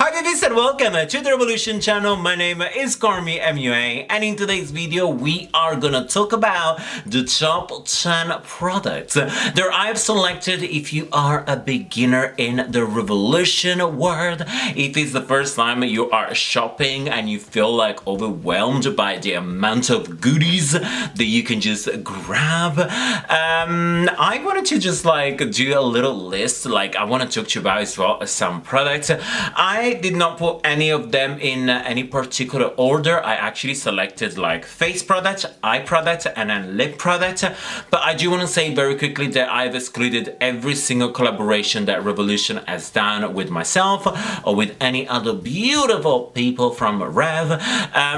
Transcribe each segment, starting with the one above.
Hi babies and welcome to the Revolution channel. My name is Carmi MUA, and in today's video we are gonna talk about the top 10 products that I've selected if you are a beginner in the Revolution world. If it's the first time you are shopping and you feel like overwhelmed by the amount of goodies that you can just grab, I wanted to just do a little list. I want to talk to you about as well some products. I did not put any of them in any particular order. I actually selected face products, eye products, and then lip products. But I do want to say very quickly that I've excluded every single collaboration that Revolution has done with myself or with any other beautiful people from Rev,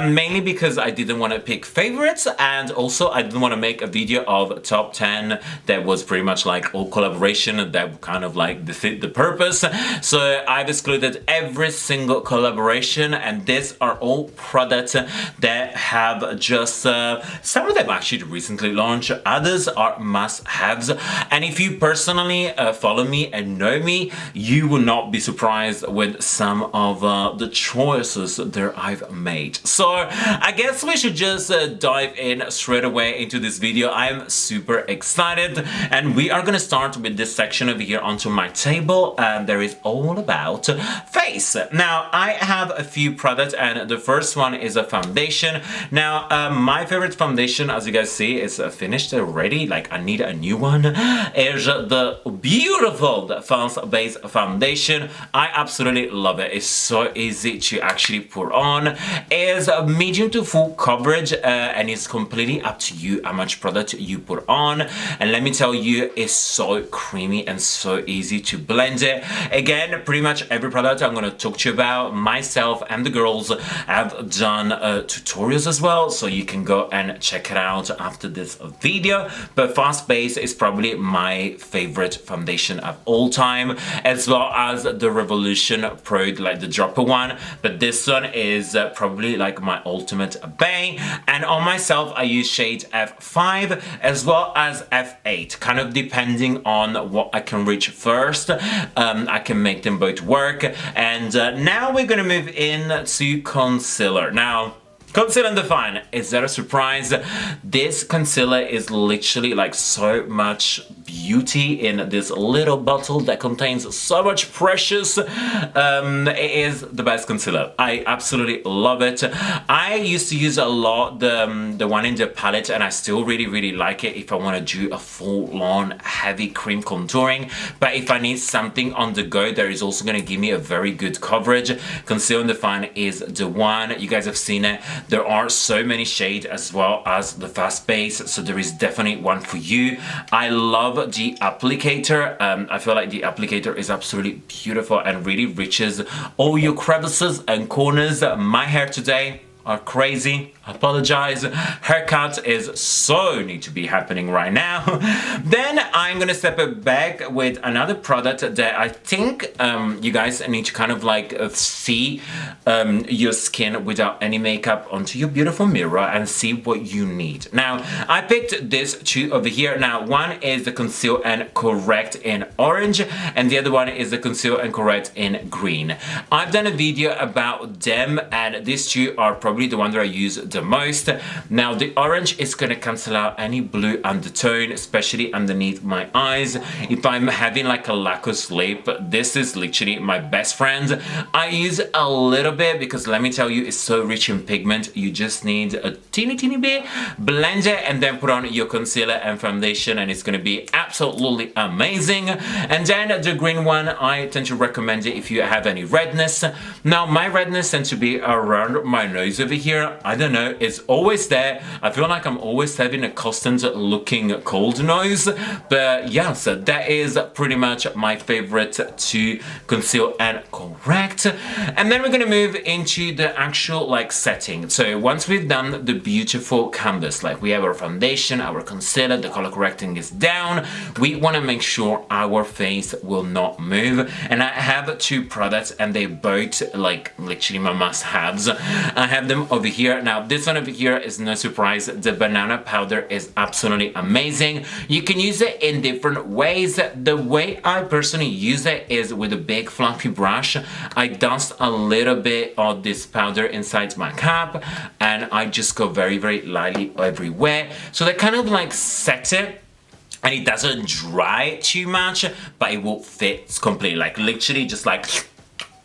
mainly because I didn't want to pick favorites, and also I didn't want to make a video of top 10 that was pretty much all collaboration that kind of defeat the purpose. So I've excluded every single collaboration, and these are all products that have just some of them actually recently launched, others are must-haves. And if you personally follow me and know me, you will not be surprised with some of the choices that I've made. So I guess we should just dive in straight away into this video. I'm super excited, and we are gonna start with this section over here onto my table, and there is all about face. Now I have a few products, and the first one is a foundation. Now my favorite foundation, as you guys see, is finished already. I need a new one. Is the beautiful False Base foundation. I absolutely love it. It's so easy to actually put on. It's medium to full coverage, and it's completely up to you how much product you put on. And let me tell you, it's so creamy and so easy to blend it. Again, pretty much every product I'm going to talk to you about, myself and the girls have done tutorials as well, so you can go and check it out after this video. But Fast Base is probably my favorite foundation of all time, as well as the Revolution Pro, the dropper one. But this one is probably my ultimate bane. And on myself I use shade F5 as well as F8, kind of depending on what I can reach first. I can make them both work. And now we're gonna move in to concealer. Now, Conceal and Define, is that a surprise? This concealer is literally so much beauty in this little bottle that contains so much precious. It is the best concealer. I absolutely love it. I used to use a lot the one in the palette, and I still really like it if I want to do a full-on heavy cream contouring. But if I need something on the go that is also going to give me a very good coverage, Conceal and Define is the one. You guys have seen it. There are so many shades as well as the Fast Base, so there is definitely one for you. I love the applicator. I feel like the applicator is absolutely beautiful and really reaches all your crevices and corners. My hair today are crazy. Apologize. Haircut is so need to be happening right now. Then I'm gonna step it back with another product that I think you guys need to kind of see your skin without any makeup onto your beautiful mirror and see what you need. Now I picked this two over here. Now one is the Conceal and Correct in orange, and the other one is the Conceal and Correct in green. I've done a video about them, and these two are probably the one that I use the most. Now the orange is going to cancel out any blue undertone, especially underneath my eyes. If I'm having a lack of sleep, this is literally my best friend. I use a little bit because let me tell you, it's so rich in pigment. You just need a teeny bit, blend it, and then put on your concealer and foundation, and it's going to be absolutely amazing. And then the green one, I tend to recommend it if you have any redness. Now my redness tends to be around my nose over here. I don't know, it's always there. I feel like I'm always having a constant looking cold nose. But yeah, so that is pretty much my favorite to conceal and correct. And then we're gonna move into the actual setting. So once we've done the beautiful canvas, we have our foundation, our concealer, the color correcting is down, we want to make sure our face will not move. And I have two products, and they both literally my must-haves. I have the them over here. Now this one over here is no surprise. The banana powder is absolutely amazing. You can use it in different ways. The way I personally use it is with a big fluffy brush. I dust a little bit of this powder inside my cap and I just go very, very lightly everywhere. So that kind of like sets it. And it doesn't dry too much, but it will fit completely. Like literally just like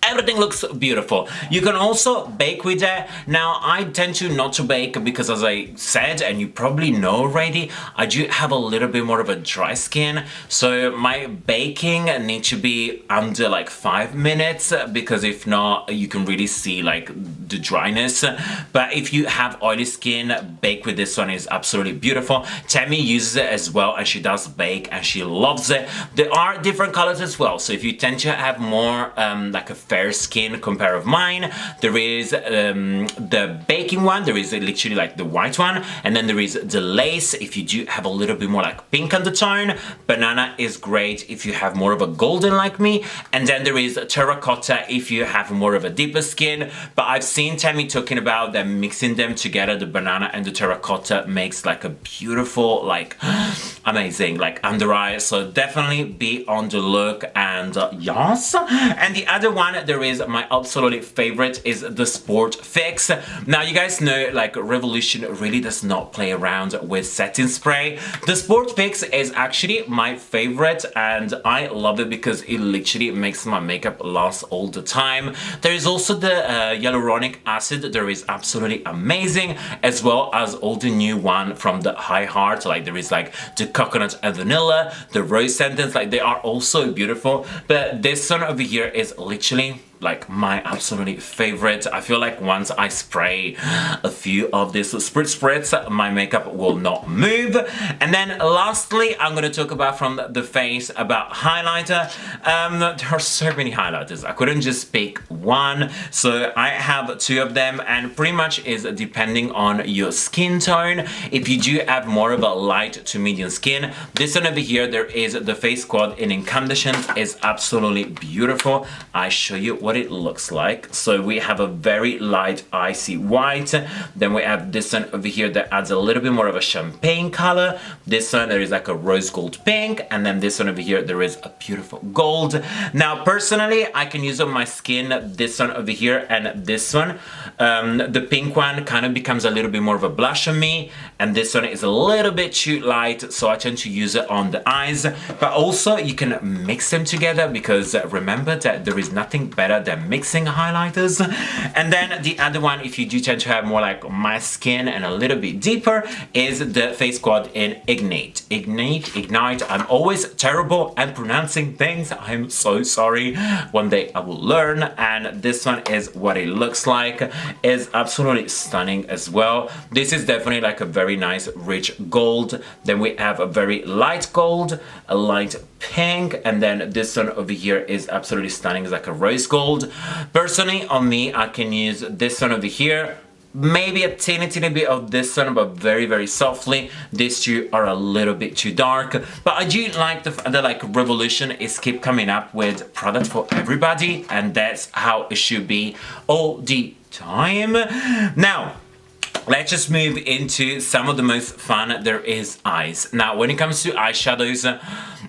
everything looks beautiful. You can also bake with it. Now, I tend to not to bake because, as I said, and you probably know already, I do have a little bit more of a dry skin. So my baking needs to be under like 5 minutes because if not, you can really see like the dryness. But if you have oily skin, bake with this one is absolutely beautiful. Tammy uses it as well and she does bake and she loves it. There are different colors as well. So if you tend to have more like a fair skin compared with mine, there is the baking one, there is literally like the white one, and then there is the lace if you do have a little bit more like pink undertone. Banana is great if you have more of a golden like me, and then there is terracotta if you have more of a deeper skin. But I've seen Tammy talking about them mixing them together, the banana and the terracotta makes like a beautiful, like amazing like under eye. So definitely be on the look. And yes, and the other one there is my absolute favorite is the Sport Fix. Now you guys know like Revolution really does not play around with setting spray. The Sport Fix is actually my favorite and I love it because it literally makes my makeup last all the time. There is also the hyaluronic acid, there is absolutely amazing, as well as all the new one from the High Heart. Like there is like the coconut and vanilla, the rose sentence, like they are also beautiful. But this one over here is literally like my absolutely favorite. I feel like once I spray a few of these spritz, my makeup will not move. And then lastly, I'm going to talk about from the face about highlighter. There are so many highlighters. I couldn't just pick one. So I have two of them and pretty much is depending on your skin tone. If you do have more of a light to medium skin, this one over here, there is the Face Squad in Incandescent, is absolutely beautiful. I show you what it looks like. So we have a very light icy white, then we have this one over here that adds a little bit more of a champagne color. This one there is like a rose gold pink, and then this one over here there is a beautiful gold. Now personally I can use on my skin this one over here and this one. The pink one kind of becomes a little bit more of a blush on me, and this one is a little bit too light, so I tend to use it on the eyes. But also you can mix them together because remember that there is nothing better than mixing highlighters. And then the other one, if you do tend to have more like my skin and a little bit deeper, is the Face Squad in Ignite. Ignite. I'm always terrible at pronouncing things. I'm so sorry. One day I will learn. And this one is what it looks like. Is absolutely stunning as well. This is definitely like a very nice rich gold. Then we have a very light gold, a light pink, and then this one over here is absolutely stunning. It's like a rose gold. Personally on me I can use this one over here, maybe a teeny bit of this one, but very, very softly. These two are a little bit too dark, but I do like the like Revolution is keep coming up with product for everybody, and that's how it should be all the time. Now let's just move into some of the most fun there is eyes. Now when it comes to eyeshadows,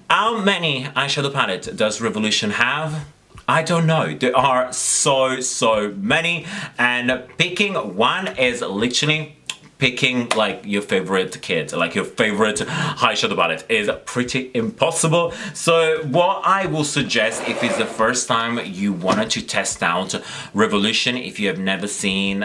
how many eyeshadow palettes does Revolution have? I don't know. There are so many, and picking one is literally picking like your favorite kid, like your favorite eyeshadow palette is pretty impossible. So what I will suggest, if it's the first time you wanted to test out Revolution, if you have never seen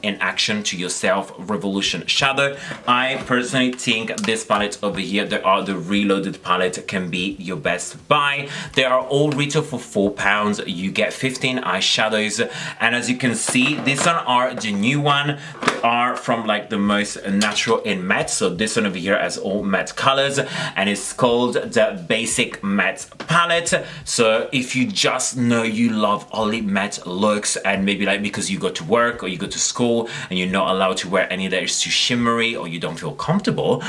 in action to yourself Revolution shadow, I personally think this palette over here, the Reloaded palette, can be your best buy. They are all retail for £4. You get 15 eyeshadows, and as you can see, these one are the new one. They are from like the most natural in matte. So this one over here has all matte colors and it's called the Basic Matte Palette. So if you just know you love only matte looks, and maybe like because you go to work or you go to school and you're not allowed to wear any that is too shimmery or you don't feel comfortable,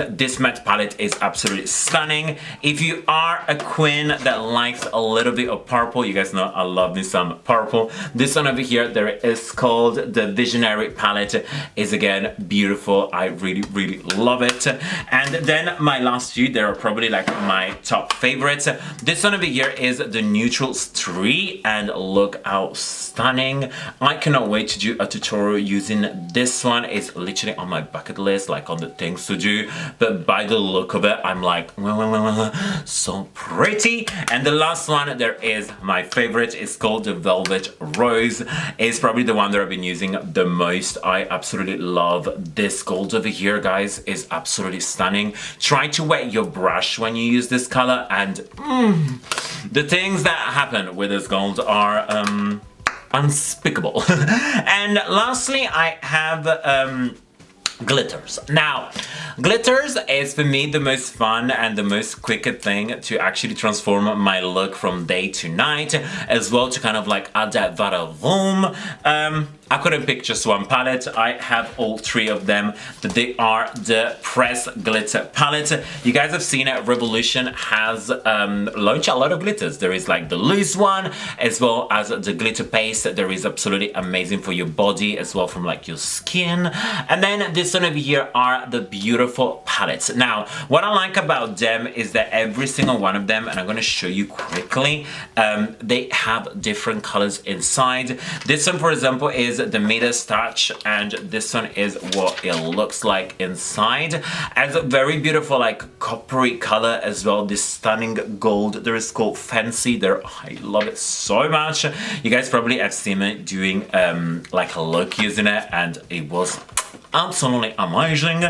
this matte palette is absolutely stunning. If you are a queen that likes a little bit of purple, you guys know I love me some purple. This one over here, there is called the Visionary palette, is again beautiful. I really love it. And then my last two, they are probably like my top favorites. This one over here is the Neutrals 3, and look how stunning. I cannot wait to do a tutorial using this one. It's literally on my bucket list, like on the things to do, but by the look of it, I'm like, so pretty. And the last one, there is my favorite. It's called the Velvet Rose. It's probably the one that I've been using the most. I absolutely love this gold over here, guys. It's absolutely stunning. Try to wet your brush when you use this color, and the things that happen with this gold are unspeakable. And lastly, I have glitters. Now, glitters is for me the most fun and the most quicker thing to actually transform my look from day to night, as well to kind of like add that volume. I couldn't pick just one palette. I have all three of them. They are the Press Glitter palette. You guys have seen it. Revolution has launched a lot of glitters. There is like the loose one, as well as the glitter paste. There is absolutely amazing for your body, as well from like your skin. And then this one over here are the beautiful palettes. Now, what I like about them is that every single one of them, and I'm going to show you quickly, they have different colors inside. This one, for example, is the Midas Touch, and this one is what it looks like inside. Has a very beautiful like coppery color as well. This stunning gold. There is called Fancy. There, I love it so much. You guys probably have seen me doing like a look using it, and it was absolutely amazing.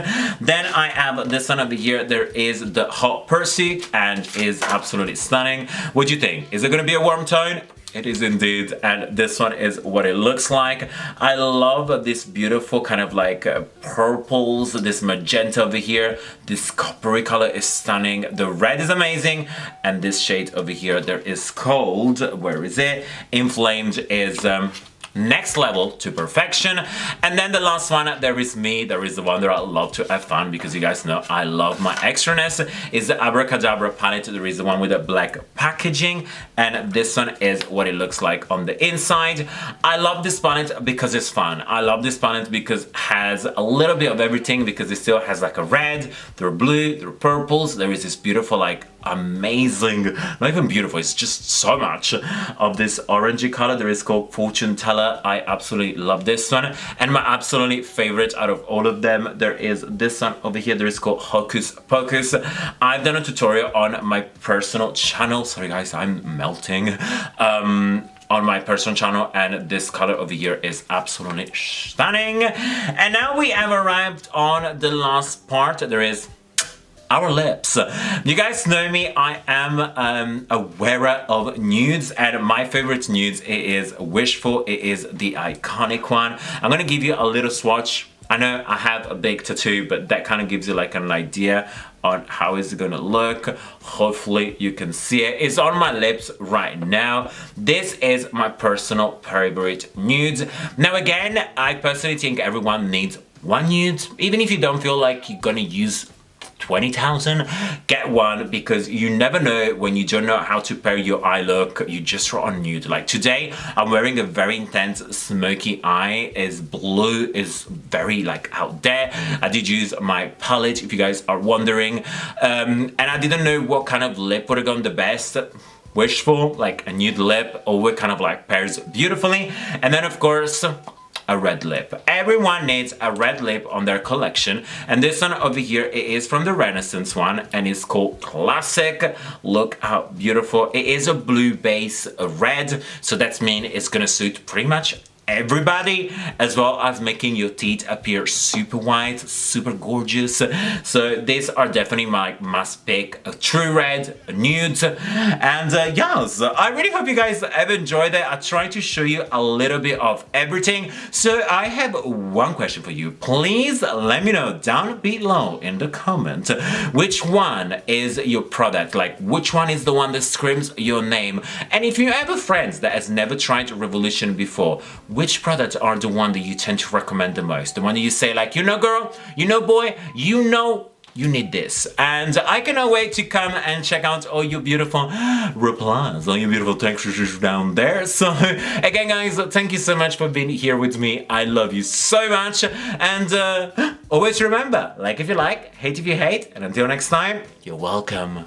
Then I have this one over here. There is the Hot Pursuit, and is absolutely stunning. What do you think? Is it going to be a warm tone? It is indeed, and this one is what it looks like. I love this beautiful kind of like purples, this magenta over here. This coppery color is stunning. The red is amazing, and this shade over here, there is called, where is it? Inflamed, is next level to perfection. And then the last one, there is me. There is the one that I love to have fun, because you guys know I love my extraness, is the Abracadabra palette. There is the one with the black packaging, and this one is what it looks like on the inside. I love this palette because it's fun. I love this palette because it has a little bit of everything, because it still has like a red, there are blue, there are purples, there is this beautiful like amazing, not even beautiful, it's just so much of this orangey color. There is called Fortune Teller. I absolutely love this one. And my absolutely favorite out of all of them, there is this one over here. There is called Hocus Pocus. I've done a tutorial on my personal channel. Sorry guys, I'm melting. On my personal channel, and this color over here is absolutely stunning. And now we have arrived on the last part. There is our lips. You guys know me, I am a wearer of nudes, and my favorite nudes, it is Wishful. It is the iconic one. I'm gonna give you a little swatch. I know I have a big tattoo, but that kind of gives you like an idea on how is it gonna look. Hopefully you can see it. It's on my lips right now. This is my personal favorite nude. Now again, I personally think everyone needs one nude. Even if you don't feel like you're gonna use 20,000, get one, because you never know when you don't know how to pair your eye look. You just throw on nude. Like today, I'm wearing a very intense smoky eye. Is blue, is very like out there. I did use my palette, if you guys are wondering, and I didn't know what kind of lip would have gone the best. Wishful, like a nude lip, always kind of like pairs beautifully. And then of course, a red lip. Everyone needs a red lip on their collection, and this one over here, it is from the Renaissance one, and it's called Classic. Look how beautiful. It is a blue base, a red, so that means it's gonna suit pretty much everybody, as well as making your teeth appear super white, super gorgeous. So these are definitely my must pick: a true red, a nude, and yes, I really hope you guys have enjoyed it. I tried to show you a little bit of everything. So I have one question for you. Please let me know down below in the comment which one is your product, like which one is the one that screams your name. And if you have a friend that has never tried Revolution before, which products are the one that you tend to recommend the most? The one that you say like, you know girl, you know boy, you know you need this. And I cannot wait to come and check out all your beautiful replies, all your beautiful textures down there. So again guys, thank you so much for being here with me. I love you so much. And always remember, like if you like, hate if you hate, and until next time, you're welcome.